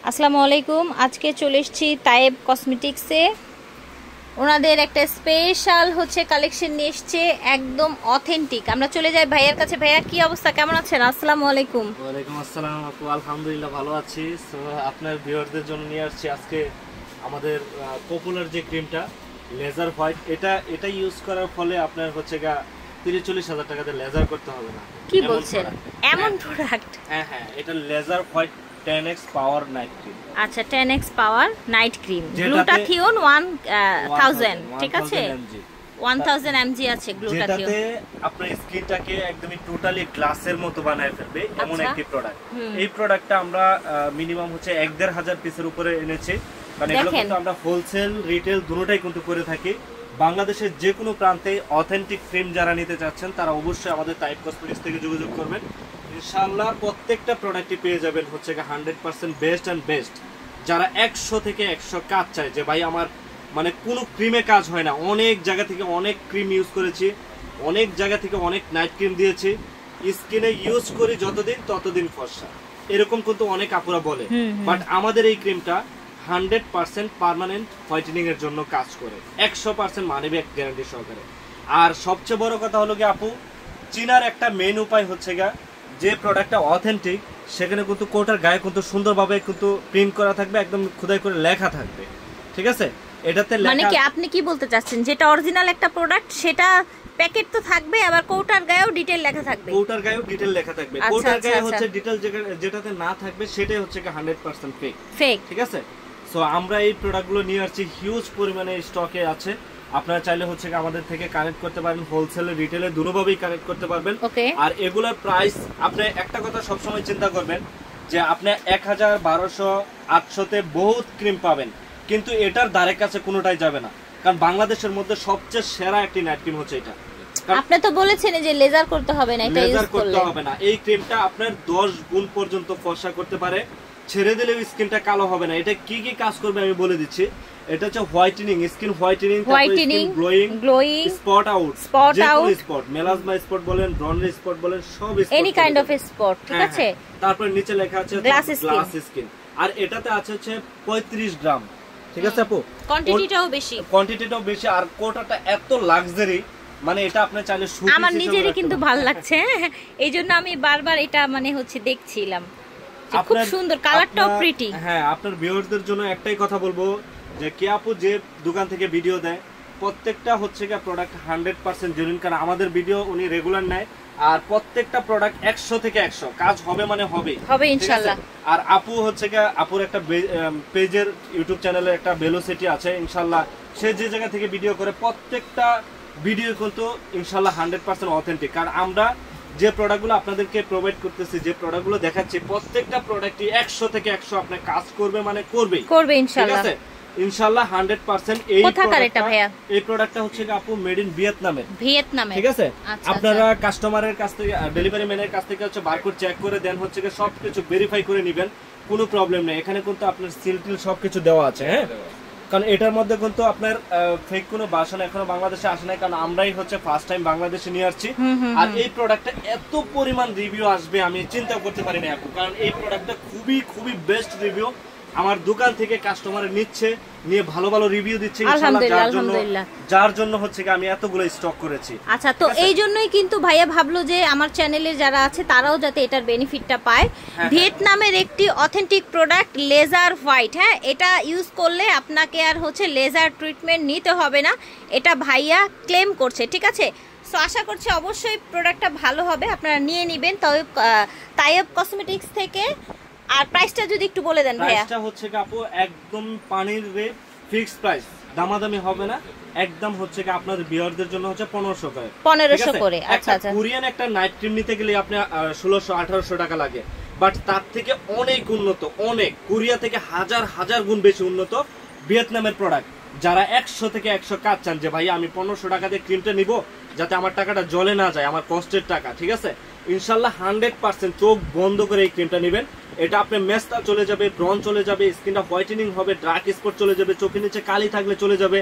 আসসালামু আলাইকুম। আজকে চলে এসেছি তায়েব কসমেটিক্সে। ওনাদের একটা স্পেশাল কালেকশন নিয়ে এসছে, একদম অথেন্টিক। আমরা চলে যাই ভাইয়ার কাছে। ভাইয়া কি অবস্থা, কেমন আছেন? আসসালামু আলাইকুম। ওয়ালাইকুম আসসালাম আপু, আলহামদুলিল্লাহ ভালো আছি। সো আপনার ভিউয়ারদের জন্য নিয়ে আসছি আজকে আমাদের পপুলার যে ক্রিমটা লেজার হোয়াইট। এটা ইউজ করার ফলে আপনার 30-40 হাজার টাকাতে লেজার করতে হবে না। কি বলছেন? এমন প্রোডাক্ট? হ্যাঁ, এটা লেজার হোয়াইট 10x পাওয়ার নাইট ক্রিম। আচ্ছা, 10x পাওয়ার নাইট ক্রিম, গ্লুটাথিওন 1000, ঠিক আছে? 1000 mg আছে গ্লুটাথিওন। যেটাতে আপনার স্কিনটাকে একদমই টোটালি গ্লাসের মতো বানায় ফেলবে এমন একটি প্রোডাক্ট। এই প্রোডাক্টটা আমরা মিনিমাম 1-1500 পিসের উপরে এনেছি, কারণ এগুলো কিন্তু আমরা হোলসেল রিটেল দুটোটাই কিন্তু করে থাকি। বাংলাদেশের যে কোনো প্রান্তে অথেন্টিক ক্রিম যারা নিতে চাচ্ছেন তারা অবশ্যই আমাদের তাইব কসমেটিক্স থেকে যোগাযোগ করবেন। ইনশাআল্লাহ প্রত্যেকটা প্রোডাক্টই পেয়ে যাবেন 100% বেস্ট অ্যান্ড বেস্ট। যারা 100 থেকে 100 কাজ চায় যে ভাই আমার মানে কোনো ক্রিমে কাজ হয় না, অনেক জায়গা থেকে অনেক ক্রিম ইউজ করেছি, অনেক জায়গা থেকে অনেক নাইট ক্রিম দিয়েছি, স্কিনে ইউজ করি যতদিন ততদিন ফর্সা, এরকম কিন্তু অনেক আপুরা বলে। বাট আমাদের এই ক্রিমটা 100% পার্মানেন্ট হোয়াইটেনিং এর জন্য কাজ করে, 100% মানি ব্যাক গ্যারান্টি সহকারে। আর সবচেয়ে বড় কথা হলো কি আপু, চিনার একটা মেন উপায় যে প্রোডাক্টটা অথেন্টিক সেখানে কিন্তু কোটার গায়ে কিন্তু সুন্দরভাবে কিন্তু প্রিন্ট করা থাকবে, একদম খোদাই করে লেখা থাকবে, ঠিক আছে? এটাতে মানে কি আপনি কি বলতে চাচ্ছেন, যেটা অরিজিনাল একটা প্রোডাক্ট সেটা প্যাকেট তো থাকবে, আবার কোটার গায়েও ডিটেইল লেখা থাকবে? কোটার গায়েও ডিটেইল লেখা থাকবে। কোটার গায়ে ডিটেইল যেটাতে না থাকবে সেটাই 100% ফেক, ঠিক আছে? সো আমরা এই প্রোডাক্টগুলো নিয়ে আসছি, হিউজ পরিমাণে স্টকে আছে। আপনারা চাইলে আমাদের থেকে কানেক্ট করতে পারেন, হোলসেল রিটেলে দুটোভাবেই কানেক্ট করতে পারবেন। আর এগুলোর প্রাইস আপনি একটা কথা সবসময় চিন্তা করবেন যে আপনি 1000, 1200, 800 তে বহুত ক্রিম পাবেন, কিন্তু এটার ধারে কাছে কোনোটাই যাবে না, কারণ বাংলাদেশের মধ্যে সবচেয়ে সেরা একটি নাইট ক্রিম হচ্ছে এটা। আপনি তো বলেছেন যে লেজার করতে হবে না, এটা ইউজ করলে হবে না। এই ক্রিমটা আপনার 10 গুণ পর্যন্ত ফর্সা করতে পারে, ছেড়ে দিলেও স্কিনটা কালো হবে না। এটা কি কি কাজ করবে আমি বলে দিচ্ছি। এটা হচ্ছে whitening, skin whitening, glowing, spot out, spot, melasma spot বলেন, ব্রনের স্পট বলেন, সব spot, any kind of spot, ঠিক আছে? তারপর নিচে লেখা আছে গ্লাস স্কিন, আর এটাতে আছে 35 গ্রাম, ঠিক আছে আপু? কোয়ান্টিটিটাও বেশি, আর কোটাটা এত লাক্সারি, মানে এটা আপনি চাইলে আমার নিজেরই কিন্তু ভালো লাগছে, এইজন্য আমি বারবার এটা দেখছিলাম। খুব সুন্দর, কালারটাও প্রিটি। হ্যাঁ, আপনার ভিউয়ারদের জন্য একটাই কথা বলবো যে কে আপু যে দোকান থেকে ভিডিও দেয় প্রত্যেকটা প্রোডাক্ট 100% জেনুইন, কারণ আমাদের ভিডিও উনি রেগুলার নেয়, আর প্রত্যেকটা প্রোডাক্ট 100 থেকে 100 কাজ হবে, মানে হবে ইনশাআল্লাহ। আর আপু আপুর একটা পেজের ইউটিউব চ্যানেলে একটা ভেলোসিটি আছে, ইনশাআল্লাহ সে যে জায়গা থেকে ভিডিও করে প্রত্যেকটা ভিডিও কিন্তু ইনশাআল্লাহ 100% অথেন্টিক। কারণ আমরা যে প্রোডাক্টগুলো আপনাদেরকে প্রোভাইড করতেছি, যে প্রোডাক্টগুলো দেখাচ্ছি, প্রত্যেকটা প্রোডাক্টই 100 থেকে 100 আপনি কাজ করবে, মানে করবে ইনশাআল্লাহ। ঠিক আছে, ইনশাআল্লাহ 100%। এই প্রোডাক্টটা আপু মেড ইন ভিয়েতনামের, ঠিক আছে? আপনারা কাস্টমারের কাছ থেকে, ডেলিভারি ম্যানের কাছ থেকে বারকোড চেক করে দেন, সবকিছু ভেরিফাই করে নেবেন, কোনো প্রবলেম নেই। এখানে কিন্তু আপনার সিল টিল সবকিছু দেওয়া আছে, হ্যাঁ? কারণ এটার মধ্যে কিন্তু আপনার ফেক কোনো বাসন এখনো বাংলাদেশে আসে নাই, কারণ আমরাই ফার্স্ট টাইম বাংলাদেশে নিয়ে আসছি। আর এই প্রোডাক্টটা এত পরিমাণ রিভিউ আসবে আমি চিন্তা করতে পারি না আপু, কারণ এই প্রোডাক্টটা খুবই খুবই বেস্ট রিভিউ। আমার দোকান থেকে কাস্টমার নিয়ে ভালো ভালো রিভিউ দিচ্ছে, যার জন্য আমি এতগুলো স্টক করেছি। আচ্ছা, তো এই জন্যই কিন্তু ভাইয়া ভাবলো যে আমার চ্যানেলে যারা আছে তারাও যাতে এটার বেনিফিটটা পায়। ভিয়েতনামের একটি অথেন্টিক প্রোডাক্ট লেজার হোয়াইট, হ্যাঁ, এটা ইউজ করলে আপনাকে আর লেজার ট্রিটমেন্ট নিতে হবে না, এটা ভাইয়া ক্লেম করছে, ঠিক আছে? সো আশা করছি অবশ্যই প্রোডাক্টটা ভালো হবে, আপনারা নিয়ে নেবেন তায়েব কসমেটিক্স থেকে। আর প্রাইসটা যদি একটু বলে দেন ভাইয়া। প্রাইসটা আপু একদম পানির রেট, ফিক্সড প্রাইস, দামাদামি হবে না, একদম আপনাদের ভিউয়ারদের জন্য 1500 করে। আচ্ছা, কোরিয়ান একটা নাইট ক্রিম নিতে গেলে আপনি 1600-1800 টাকা লাগে, বাট তার থেকে অনেক উন্নত, অনেক কোরিয়া থেকে হাজার গুণ বেশি উন্নত ভিয়েতনামের প্রোডাক্ট। যারা 100 থেকে 100 কাজ চান যে ভাই আমি 1500 টাকা দিয়ে ক্রিমটা নিব, যাতে আমার টাকাটা জলে না যায়, আমার কষ্টের টাকা, ঠিক আছে? ইনশাআল্লাহ 100% চোখ বন্ধ করে এই ক্রিমটা নেবেন। এটা আপনার মেস্তা চলে যাবে, ব্রন চলে যাবে, স্কিনটা হোয়াইটেনিং হবে, ডার্ক স্পট চলে যাবে, চোখের নিচে কালি থাকলে চলে যাবে,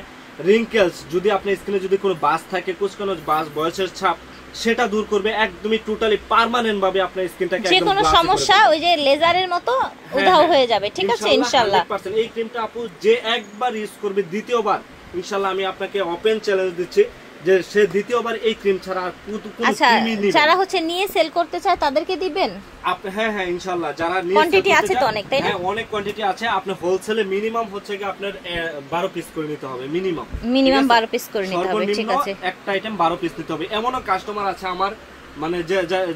রিঙ্কেলস যদি আপনার স্কিনে যদি কোনো বাস থাকে, কুচকানো বাস, বয়সের ছাপ, সেটা দূর করবে একদমই টোটালি পার্মানেন্ট ভাবে আপনার স্কিনটাকে যে কোনো সমস্যা ওই যে লেজারের মতো উধাও হয়ে যাবে। ঠিক আছে ইনশাআল্লাহ। 100% এই ক্রিমটা আপু যে একবার ইউজ করবে দ্বিতীয়বার ইনশাআল্লাহ আমি আপনাকে ওপেন চ্যালেঞ্জ দিচ্ছি যে সে দ্বিতীয়বার এই ক্রিম ছাড়া আর কোনো ক্রিমই নেবে। যারা হচ্ছে নিয়ে সেল করতে চায় তাদেরকে দিবেন? হ্যাঁ ইনশাআল্লাহ। যারা নিয়ে কোয়ান্টিটি আছে তো অনেক, তাই না? হ্যাঁ অনেক কোয়ান্টিটি আছে। আপনি হোলসেলে মিনিমাম হচ্ছে কি আপনার 12 পিস করে নিতে হবে মিনিমাম 12 পিস করে নিতে হবে। ঠিক আছে, একটা আইটেম 12 পিস নিতে হবে। এমনও কাস্টমার আছে আমার মানে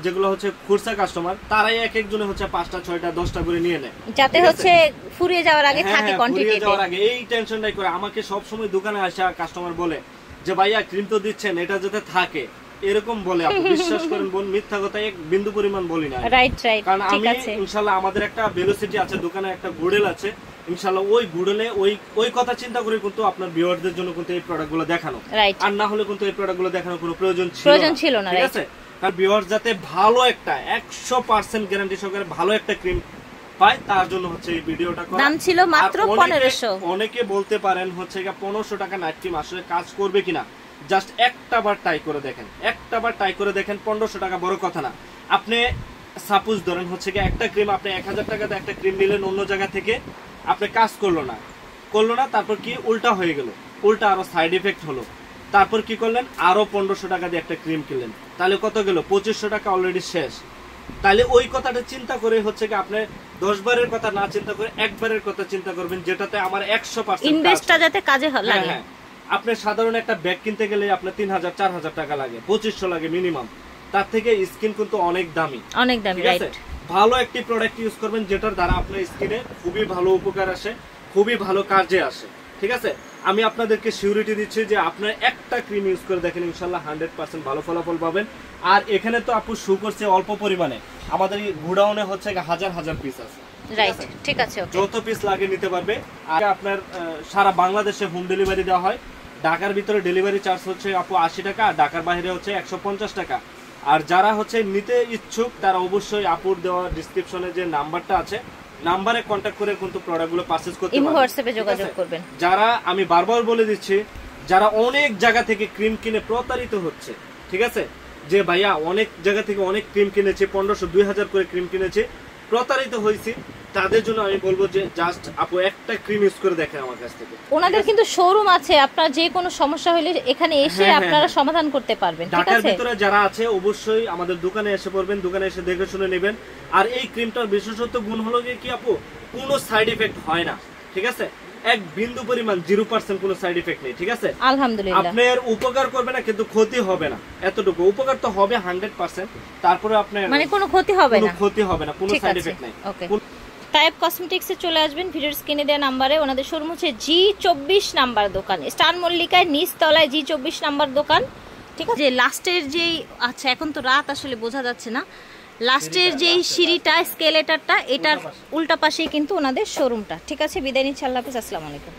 যেগুলো হচ্ছে খুচরা কাস্টমার, তারাই এক একজনে হচ্ছে 5টা 6টা 10টা করে নিয়ে নেয়, যাতে হচ্ছে ফুরিয়ে যাওয়ার আগে থাকে কোয়ান্টিটি। ফুরিয়ে যাওয়ার আগে এই টেনশনটাই করে। আমাকে সব সময় দোকানে আসা কাস্টমার বলে যে ভাইয়া ক্রিম তো দিচ্ছেন, এটা যাতে থাকে, এরকম বলে। আপনি বিশ্বাস করেন বোন, মিথ্যা কথা এক বিন্দু পরিমাণ বলি না। Right right. কারণ আমি ইনশাআল্লাহ আমাদের একটা ভেলোসিটি আছে, দোকানে একটা গুডেল আছে ইনশাআল্লাহ, ওই গুডেলে ওই কথা চিন্তা করে কিন্তু আপনার ভিউয়ারদের জন্য কিন্তু এই প্রোডাক্টগুলো দেখানো, আর না হলে কিন্তু এই প্রোডাক্টগুলো দেখানোর কোনো প্রয়োজন ছিল না। ঠিক আছে, কারণ ভিউয়ার যাতে ভালো একটা 100% গ্যারান্টি সহকারে ভালো একটা ক্রিম পায়, তার জন্য হচ্ছে এই ভিডিওটা করা। দাম ছিল মাত্র 1500। অনেকে বলতে পারেন হচ্ছে 1500 টাকা নাইট ক্রিম আসলে কাজ করবে কিনা, জাস্ট একটা বার ট্রাই করে দেখেন, 1500 টাকা বড় কথা না। আপনি সাপোজ ধরেন হচ্ছে কি একটা ক্রিম আপনি 1000 টাকাতে একটা ক্রিম নিলেন অন্য জায়গা থেকে, আপনি কাজ করলো না, তারপর কি উল্টা হয়ে গেল, উল্টা আরো সাইড এফেক্ট হলো, তারপর কি করলেন আরো 1500 টাকা দিয়ে একটা ক্রিম কিনলেন, তাহলে কত গেল 2500 টাকা অলরেডি শেষ। তাহলে ওই কথাটা চিন্তা করে হচ্ছে কি আপনি 10 বারের কথা না চিন্তা করে একবারের কথা চিন্তা করবেন, যেটাতে আমার 100% ইনভেস্টটা যাতে কাজে লাগে। হ্যাঁ, আপনি সাধারণ একটা ব্যাগ কিনতে গেলে আপনার 3000 4000 টাকা লাগে, 2500 লাগে মিনিমাম। তার থেকে স্কিন কিন্তু অনেক দামি, রাইট। ভালো একটি প্রোডাক্ট ইউজ করবেন যেটার দ্বারা আপনার স্কিনে খুবই ভালো উপকার আসে, খুবই ভালো কাজে আসে। ঠিক আছে, আমি আপনাদেরকে সিউরিটি দিচ্ছি যে আপনার একটা ক্রিম ইউজ করে দেখেন ইনশাআল্লাহ 100% ভালো ফলাফল পাবেন। আর এখানে তো আপু শু করছে অল্প পরিমাণে, আমাদের এই গোডাউনে হচ্ছে হাজার পিস আছে। রাইট, ঠিক আছে, যত পিস লাগে নিতে পারবে। আর আপনার সারা বাংলাদেশে হোম ডেলিভারি দেওয়া হয়। ঢাকার ভিতরে ডেলিভারি চার্জ হচ্ছে আপু 80 টাকা, ঢাকার বাইরে হচ্ছে 150 টাকা। আর যারা হচ্ছে নিতে ইচ্ছুক তারা অবশ্যই আপুর দেওয়া ডেসক্রিপশনে যে নাম্বারটা আছে, নাম্বারে কন্টাক্ট করে কিন্তু প্রোডাক্টগুলো পারচেজ করতে পারবেন, হোয়াটসঅ্যাপে যোগাযোগ করবেন। যারা আমি বারবার বলে দিচ্ছি, যারা অনেক জায়গা থেকে ক্রিম কিনে প্রতারিত হচ্ছে, ঠিক আছে, যে ভাইয়া অনেক জায়গা থেকে অনেক ক্রিম কিনেছে, 1500 2000 করে ক্রিম কিনেছে, প্রতারিত হয়েছে, তাদের জন্য আমি বলবো যে জাস্ট আপু একটা ক্রিম ইউজ করে দেখেন আমার কাছ থেকে। ওনাদের কিন্তু শোরুম আছে, আপনার যে কোনো সমস্যা হলে এখানে এসে আপনারা সমাধান করতে পারবেন। ঠিক আছে, ঢাকার ভিতরে যারা আছে অবশ্যই আমাদের দোকানে এসে পড়বেন, দোকানে এসে দেখে শুনে নেবেন। আর এই ক্রিমটার বিশেষত্ব গুণ হলো কি আপু, কোনো সাইড এফেক্ট হয় না। ঠিক আছে, এক বিন্দু পরিমাণ 0% কোনো সাইড এফেক্ট নেই। ঠিক আছে, আলহামদুলিল্লাহ। আপনার উপকার করবে না কিন্তু ক্ষতি হবে না, এতটুকু উপকার তো হবে 100%। তারপরে আপনার মানে কোনো ক্ষতি হবে না, কোনো সাইড এফেক্ট নাই। ওকে, টাইপ কসমেটিক্সে চলে আসবেন, ভিডিওর স্ক্রিনে দেওয়া নাম্বারে। ওনাদের শোরুম হচ্ছে G24 নাম্বার দোকান, স্টার মল্লিকায় নিচ তলায় G24 নাম্বার দোকান। ঠিক আছে, যে লাস্টের যেই, আচ্ছা এখন তো রাত আসলে বোঝা যাচ্ছে না, লাস্টের যেই সিঁড়িটা স্কেলেটারটা এটার উল্টা পাশেই কিন্তু ওনাদের শোরুমটা। ঠিক আছে, বিদায় নিচ্ছি, আল্লাহ হাফেজ, আসসালামু আলাইকুম।